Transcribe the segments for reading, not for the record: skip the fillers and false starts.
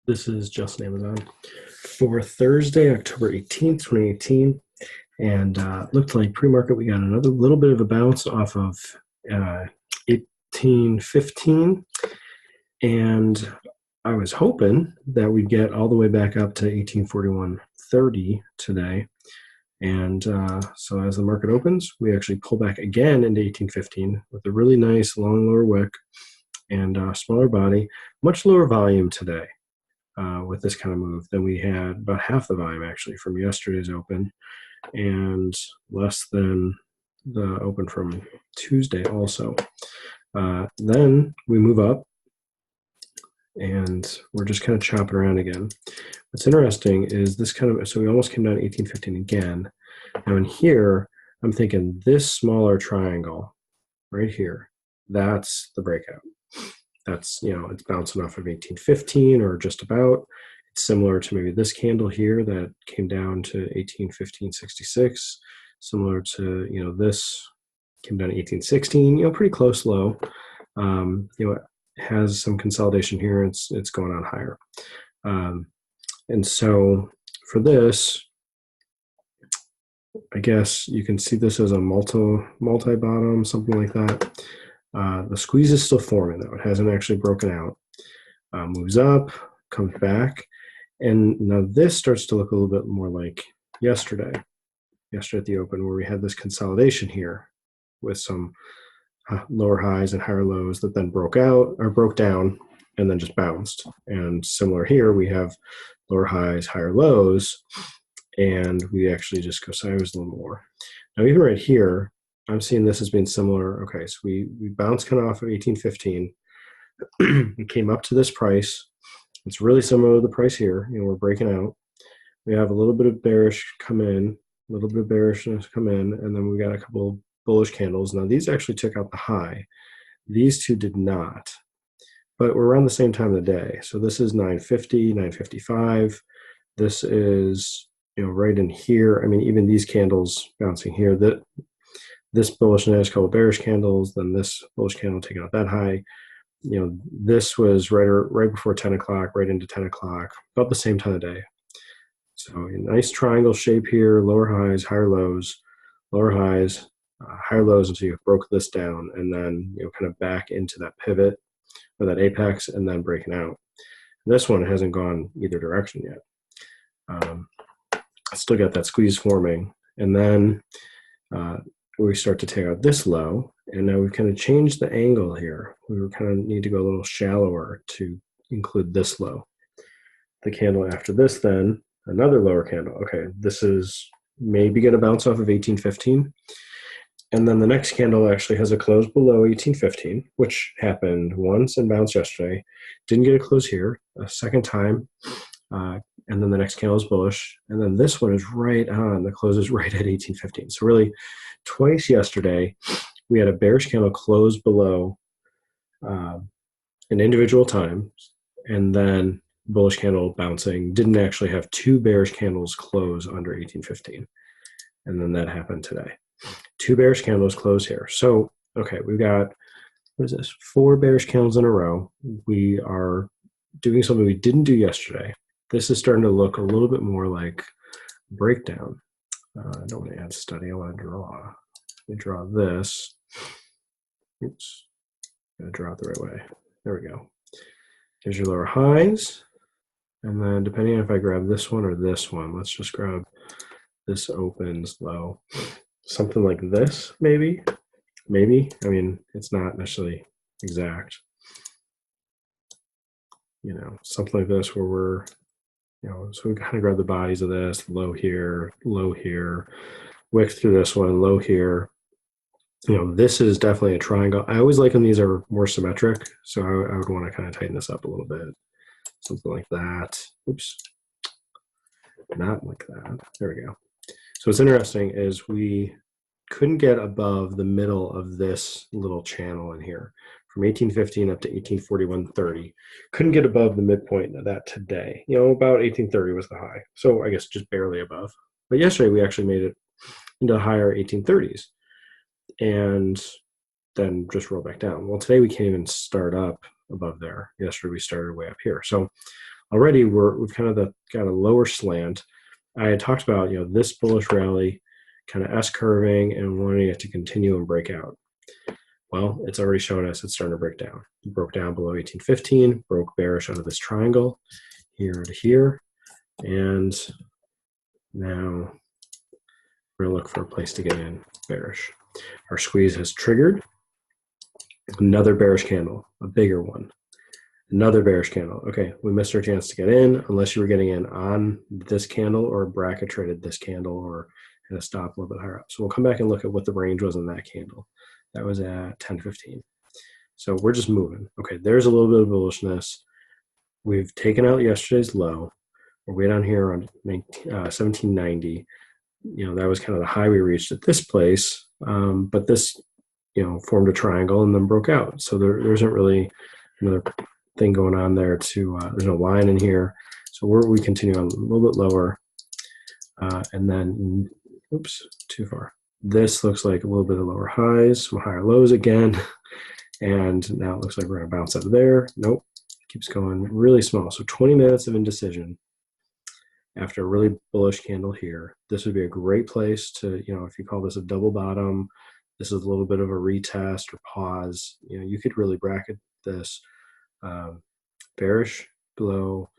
This is Justin AMZN for Thursday, October 18th, 2018. And looked like pre-market, we got another little bit of a bounce off of 1815. And I was hoping that we'd get all the way back up to 1841.30 today. And so as the market opens, we actually pull back again into 1815 with a really nice long lower wick and smaller body, much lower volume today. With this kind of move than we had, about half the volume actually from yesterday's open and less than the open from Tuesday also. Then we move up and we're just kind of chopping around again. What's interesting is this kind of, so we almost came down to 1815 again. Now in here, I'm thinking this smaller triangle right here, that's the breakout. That's, it's bouncing off of 1815 or just about. It's similar to maybe this candle here that came down to 1815.66. Similar to, this came down to 1816, pretty close low. It has some consolidation here. It's going on higher. And so for this, I guess you can see this as a multi-bottom, something like that. The squeeze is still forming though. It hasn't actually broken out. Moves up, comes back. And now this starts to look a little bit more like yesterday at the open, where we had this consolidation here with some lower highs and higher lows that then broke down and then just bounced. And similar here, we have lower highs, higher lows, and we actually just go sideways a little more. Now even right here, I'm seeing this as being similar. Okay, so we bounced kind of off of 1815. We came up to this price. It's really similar to the price here. We're breaking out. We have a little bit of bearish come in, a little bit of bearishness come in, and then we got a couple bullish candles. Now these actually took out the high. These two did not, but we're around the same time of the day. So this is 950, 955. This is, right in here. I mean, even these candles bouncing here, this bullishness, couple bearish candles, then this bullish candle taking out that high. This was right before 10 o'clock, right into 10 o'clock, about the same time of day. So a nice triangle shape here, lower highs, higher lows, lower highs, higher lows until you broke this down, and then kind of back into that pivot or that apex, and then breaking out. And this one hasn't gone either direction yet. I still got that squeeze forming, and then we start to take out this low, and now we've kind of changed the angle here. We kind of need to go a little shallower to include this low. The candle after this, then another lower candle. Okay, this is maybe going to bounce off of 1815. And then the next candle actually has a close below 1815, which happened once and bounced yesterday. Didn't get a close here, a second time. And then the next candle is bullish. And then this one is right on. The close is right at 1815. So really, twice yesterday, we had a bearish candle close below an individual time, and then bullish candle bouncing. Didn't actually have two bearish candles close under 1815. And then that happened today. Two bearish candles close here. So, okay, we've got, what is this? 4 bearish candles in a row. We are doing something we didn't do yesterday. This is starting to look a little bit more like breakdown. I don't want to add study. I want to draw. Let me draw this. Oops. Gotta draw it the right way. There we go. Here's your lower highs. And then depending on if I grab this one or this one, let's just grab this opens low. Something like this, maybe. Maybe. I mean, it's not necessarily exact. Something like this where we're, so we kind of grab the bodies of this, low here, wick through this one, low here. This is definitely a triangle. I always like when these are more symmetric, so I would want to kind of tighten this up a little bit. Something like that. Oops. Not like that. There we go. So what's interesting is we couldn't get above the middle of this little channel in here. From 1815 up to 1841.30. Couldn't get above the midpoint of that today. About 1830 was the high. So I guess just barely above. But yesterday we actually made it into the higher 1830s. And then just roll back down. Well, today we can't even start up above there. Yesterday we started way up here. So already we've kind of got a lower slant. I had talked about, this bullish rally kind of S-curving and wanting it to continue and break out. Well, it's already shown us it's starting to break down. It broke down below 1815, broke bearish out of this triangle here to here, and now we're going to look for a place to get in bearish. Our squeeze has triggered another bearish candle, a bigger one. Another bearish candle. Okay, we missed our chance to get in unless you were getting in on this candle or bracket traded this candle or had a stop a little bit higher up. So we'll come back and look at what the range was on that candle. That was at 10:15. So we're just moving. Okay, there's a little bit of bullishness. We've taken out yesterday's low. We're way down here on 1790. That was kind of the high we reached at this place. But this, formed a triangle and then broke out. So there isn't really another thing going on there there's no line in here. So we continue on a little bit lower. And then, oops, too far. This looks like a little bit of lower highs, some higher lows again. And now it looks like we're going to bounce out of there. Nope, keeps going really small. So 20 minutes of indecision after a really bullish candle here. This would be a great place to, if you call this a double bottom, this is a little bit of a retest or pause. You could really bracket this bearish below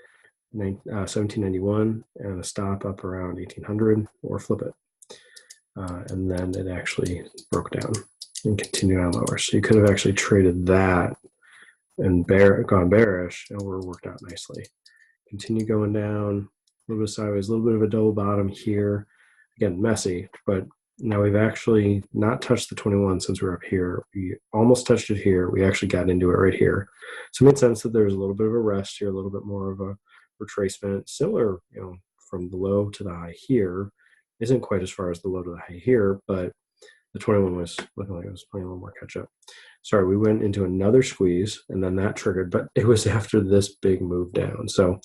1791 and a stop up around 1800 or flip it. And then it actually broke down and continued on lower. So you could have actually traded that and gone bearish, and we're worked out nicely. Continue going down, a little bit sideways, a little bit of a double bottom here. Again, messy, but now we've actually not touched the 21 since we're up here. We almost touched it here. We actually got into it right here. So it made sense that there's a little bit of a rest here, a little bit more of a retracement, similar, from the low to the high here. Isn't quite as far as the low to the high here, but the 21 was looking like it was playing a little more catch up. Sorry, we went into another squeeze and then that triggered, but it was after this big move down. So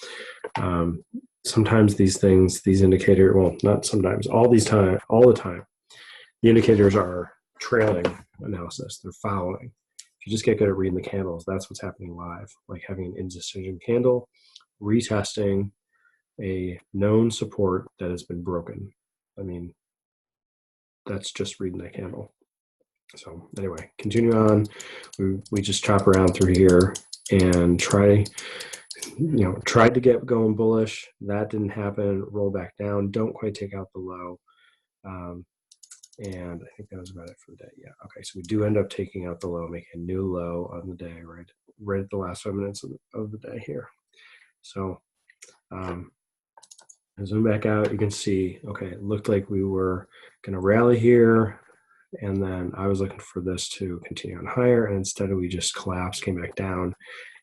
sometimes these things, these indicators, well, not sometimes, all the time, the indicators are trailing analysis. They're following. If you just get good at reading the candles, that's what's happening live, like having an indecision candle, retesting a known support that has been broken. I mean, that's just reading that candle. So anyway, continue on. We just chop around through here and tried to get going bullish. That didn't happen. Roll back down. Don't quite take out the low. And I think that was about it for the day. Yeah. Okay. So we do end up taking out the low, making a new low on the day, right at the last 5 minutes of the day here. So zoom back out, you can see, okay, it looked like we were going to rally here, and then I was looking for this to continue on higher, and instead we just collapsed, came back down,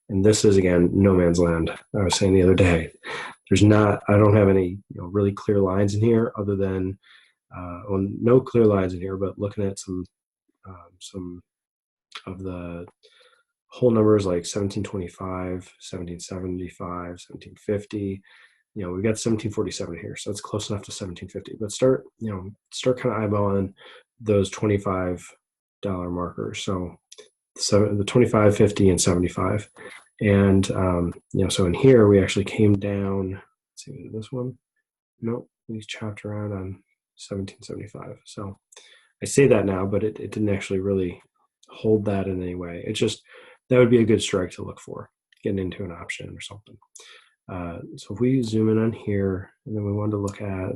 and this is, again, no man's land. I was saying the other day, I don't have any really clear lines in here other than, no clear lines in here, but looking at some of the whole numbers like 1725, 1775, 1750, we've got 1747 here, so it's close enough to 1750. But start kind of eyeballing those $25 markers. So the 25, 50, and 75. And so in here we actually came down. Let's see, this one. Nope, we chopped around on 1775. So I say that now, but it didn't actually really hold that in any way. It's just that would be a good strike to look for, getting into an option or something. So if we zoom in on here, and then we want to look at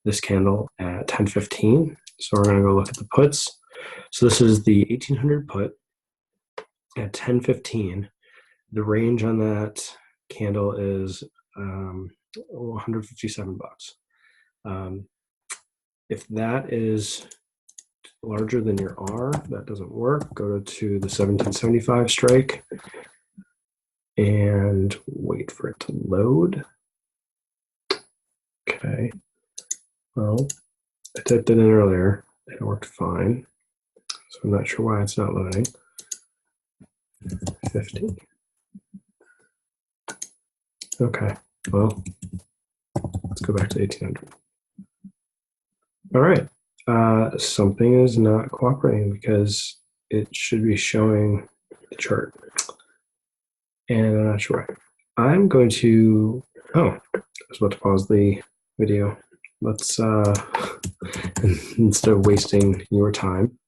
this candle at 10:15. So we're going to go look at the puts. So this is the 1800 put at 10:15. The range on that candle is $157. If that is larger than your R, that doesn't work. Go to the 1775 strike and wait for it to load. Okay. Well, I typed it in earlier. It worked fine. So I'm not sure why it's not loading. 50. Okay. Well, let's go back to 1800. All right. Something is not cooperating because it should be showing the chart. And I'm not sure why. I'm going to, oh, I was about to pause the video. Let's, instead of wasting your time.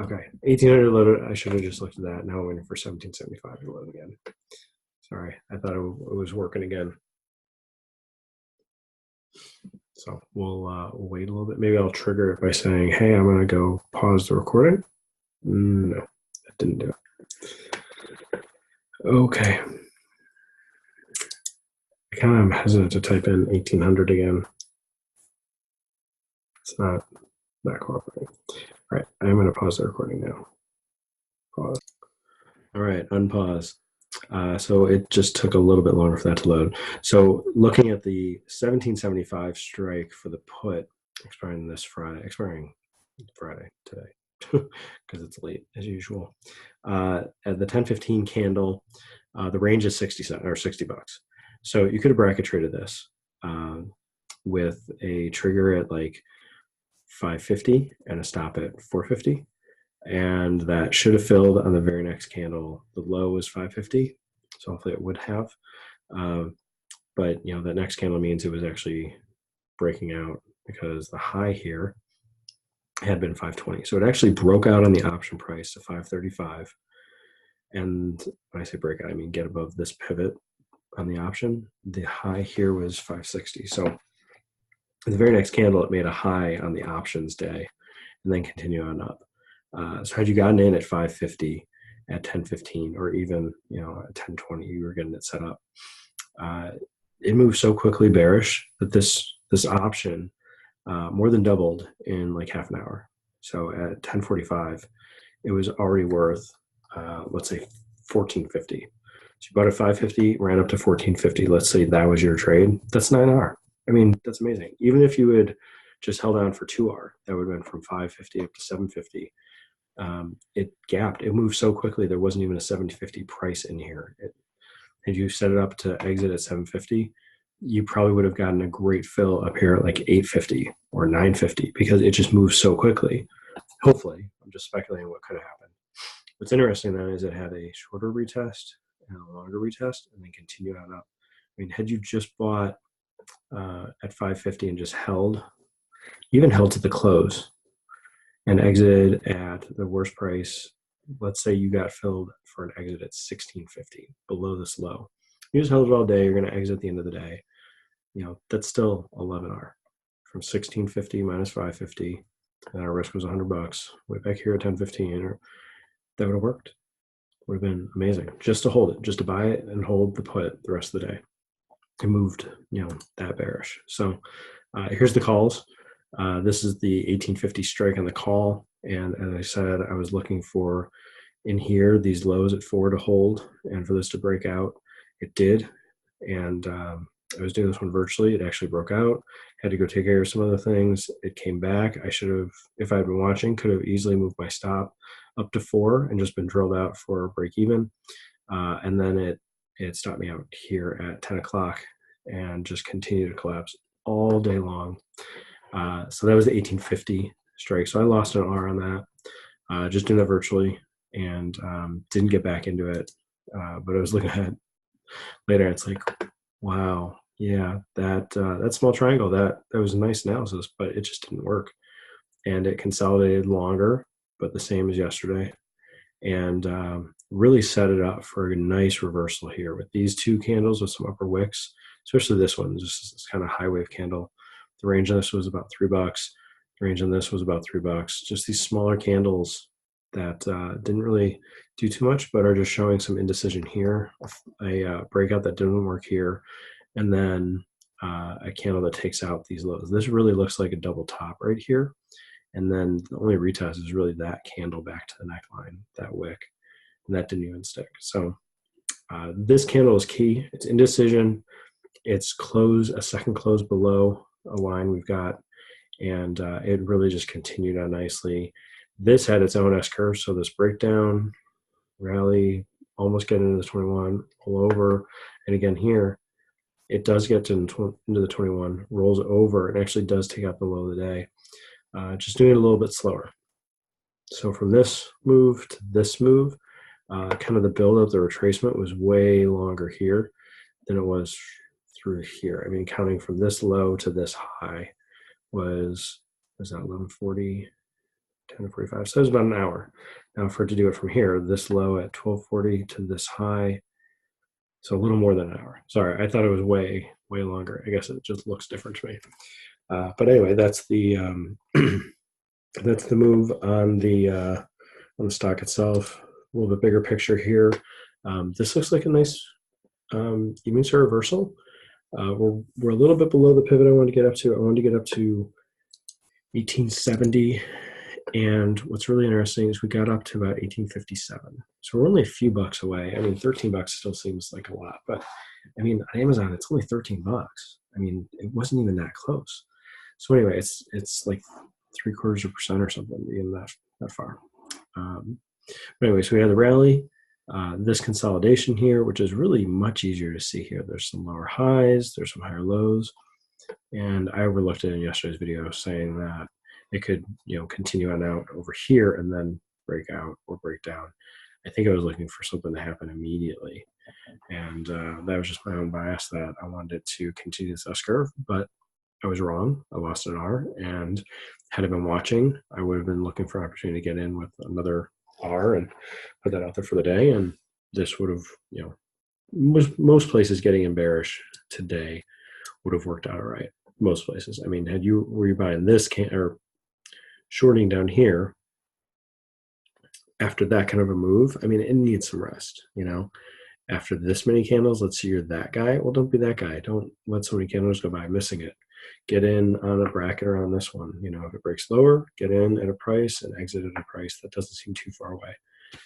Okay, 1800 loaded. I should have just looked at that. Now I'm waiting for 1775 to load again. Sorry, I thought it was working again. So we'll wait a little bit. Maybe I'll trigger it by saying, hey, I'm going to go pause the recording. No, that didn't do it. Okay. I kind of am hesitant to type in 1800 again. It's not cooperating. All right, I'm going to pause the recording now. Pause. All right, unpause. So it just took a little bit longer for that to load. So looking at the 1775 strike for the put expiring Friday today, because it's late as usual. At the 1015 candle, the range is 60 cents or $60. So you could have bracket traded this with a trigger at like 550 and a stop at 450. And that should have filled on the very next candle. The low was 550, so hopefully it would have. But you know, that next candle means it was actually breaking out because the high here had been 520. So it actually broke out on the option price to 535. And when I say break out, I mean get above this pivot on the option. The high here was 560. So the very next candle, it made a high on the options day and then continue on up. So had you gotten in at 550 at 1015 or even, you know, at 1020, you were getting it set up. It moved so quickly bearish that this option more than doubled in like half an hour. So at 1045, it was already worth, let's say 1450. So you bought at 550, ran up to 1450. Let's say that was your trade. That's 9R. I mean, that's amazing. Even if you had just held on for 2R, that would have been from 550 up to 750. It gapped. It moved so quickly. There wasn't even a 750 price in here. Had you set it up to exit at 750, you probably would have gotten a great fill up here at like 850 or 950 because it just moves so quickly. Hopefully, I'm just speculating what could have happened. What's interesting then is it had a shorter retest and a longer retest and then continued on up. I mean, had you just bought at 550 and just held, even held to the close and exited at the worst price, let's say you got filled for an exit at 1650 below this low. You just held it all day. You're going to exit at the end of the day. You know, that's still 11R from 1650 minus 550. And our risk was $100. Way back here at 1015, that would have worked. Would have been amazing just to hold it, just to buy it and hold the put the rest of the day. It moved, you know, that bearish. So here's the calls. This is the 1850 strike on the call. And as I said, I was looking for in here these lows at 4 to hold and for this to break out. It did. And I was doing this one virtually. It actually broke out. Had to go take care of some other things. It came back. I should have, if I had been watching, could have easily moved my stop up to 4 and just been drilled out for break even. And then it stopped me out here at 10 o'clock and just continued to collapse all day long. So that was the 1850 strike. So I lost an R on that, just doing that virtually and didn't get back into it. But I was looking at it later. It's like, wow, yeah, that small triangle, that was a nice analysis, but it just didn't work. And it consolidated longer, but the same as yesterday. And really set it up for a nice reversal here with these two candles with some upper wicks, especially this one, just this kind of high wave candle. The range on this was about $3. The range on this was about $3. Just these smaller candles that didn't really do too much, but are just showing some indecision here. A breakout that didn't work here, and then a candle that takes out these lows. This really looks like a double top right here. And then the only retest is really that candle back to the neckline, that wick, and that didn't even stick. So this candle is key. It's indecision. It's a second close below a line we've got, and it really just continued on nicely. This had its own S-curve, so this breakdown, rally, almost get into the 21, pull over, and again here, it does get into the 21, rolls over, and actually does take out the low of the day. Just doing it a little bit slower. So from this move to this move, kind of the buildup, the retracement was way longer here than it was through here. I mean, counting from this low to this high was that 11:40, 10:45. So it was about an hour. Now for it to do it from here, this low at 12:40 to this high, so a little more than an hour. Sorry, I thought it was way longer. I guess it just looks different to me. But anyway, that's the that's the move on the stock itself. A little bit bigger picture here. This looks like a nice even star reversal. We're a little bit below the pivot I wanted to get up to. I wanted to get up to 1870. And what's really interesting is we got up to about 1857. So we're only a few bucks away. I mean, 13 bucks still seems like a lot, but I mean, on Amazon, it's only 13 bucks. I mean, it wasn't even that close. So anyway, it's like 0.75% or something, even that far. But anyway, so we had the rally, this consolidation here, which is really much easier to see here. There's some lower highs, there's some higher lows. And I overlooked it in yesterday's video saying that it could, continue on out over here and then break out or break down. I think I was looking for something to happen immediately. And that was just my own bias that I wanted it to continue this S-curve, but I was wrong. I lost an R, and had I been watching, I would have been looking for an opportunity to get in with another R and put that out there for the day. And this would have, most places getting in bearish today would have worked out all right. Most places. I mean, were you buying this or shorting down here after that kind of a move? I mean, it needs some rest, After this many candles, let's say you're that guy. Well, don't be that guy. Don't let so many candles go by missing it. Get in on a bracket around this one. If it breaks lower, get in at a price and exit at a price that doesn't seem too far away.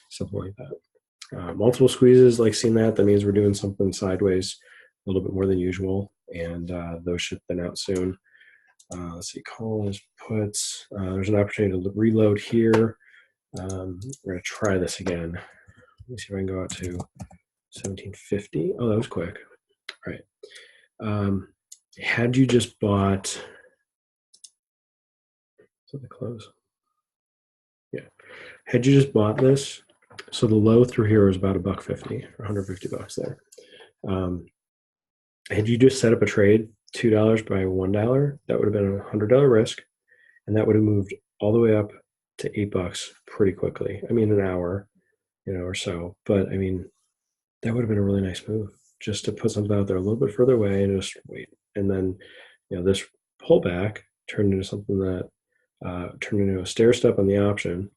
Something like that. Multiple squeezes, like seeing that means we're doing something sideways a little bit more than usual, and those should thin out soon. Let's see, calls, puts. There's an opportunity to reload here. We're going to try this again. Let me see if I can go out to 1750. Oh, that was quick. All right. Had you just bought, so the close. Yeah. Had you just bought this, so the low through here was about $1.50 or 150 bucks there. Had you just set up a trade $2 by $1, that would have been a $100 risk, and that would have moved all the way up to $8 pretty quickly. I mean, an hour, or so. But I mean, that would have been a really nice move, just to put something out there a little bit further away and just wait. And then, this pullback turned into something that turned into a stair step on the option.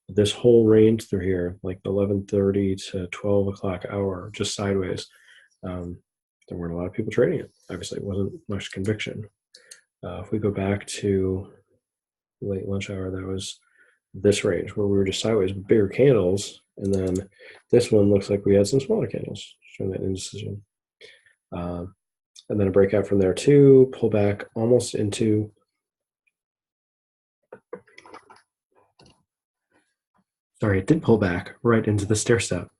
This whole range through here, like the 11:30 to 12 o'clock hour, just sideways. There weren't a lot of people trading it. Obviously, it wasn't much conviction. If we go back to late lunch hour, that was this range where we were just sideways with bigger candles. And then this one looks like we had some smaller candles showing that indecision. And then a breakout from there too, pull back almost into, it did pull back right into the stair step,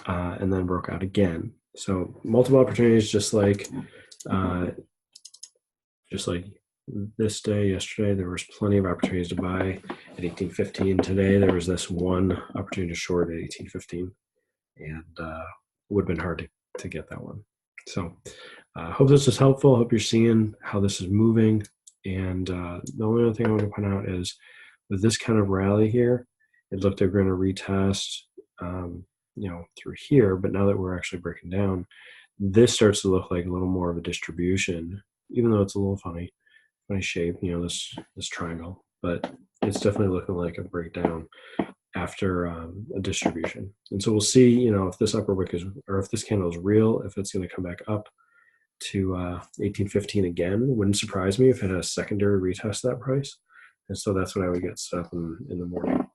and then broke out again. So multiple opportunities, just like this day, yesterday, there was plenty of opportunities to buy at 1815. Today, there was this one opportunity to short at 1815, and it would have been hard to get that one. So hope this is helpful. Hope you're seeing how this is moving. And the only other thing I want to point out is with this kind of rally here, it looked like we're going to retest, through here. But now that we're actually breaking down, this starts to look like a little more of a distribution, even though it's a little funny shape, this triangle. But it's definitely looking like a breakdown after a distribution. And so we'll see, if this upper wick or if this candle is real, if it's going to come back up to 1815 again. Wouldn't surprise me if it had a secondary retest that price. And so that's what I would get set up in the morning.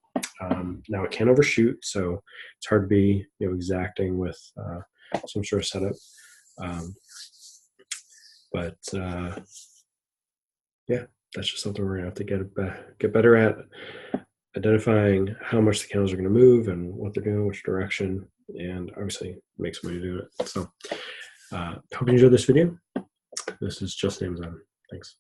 Now it can overshoot, so it's hard to be exacting with some sort of setup. But yeah, that's just something we're gonna have to get better at, identifying how much the candles are going to move and what they're doing, which direction, and obviously make some money doing it. So hope you enjoyed this video. This is just AMZN. Thanks.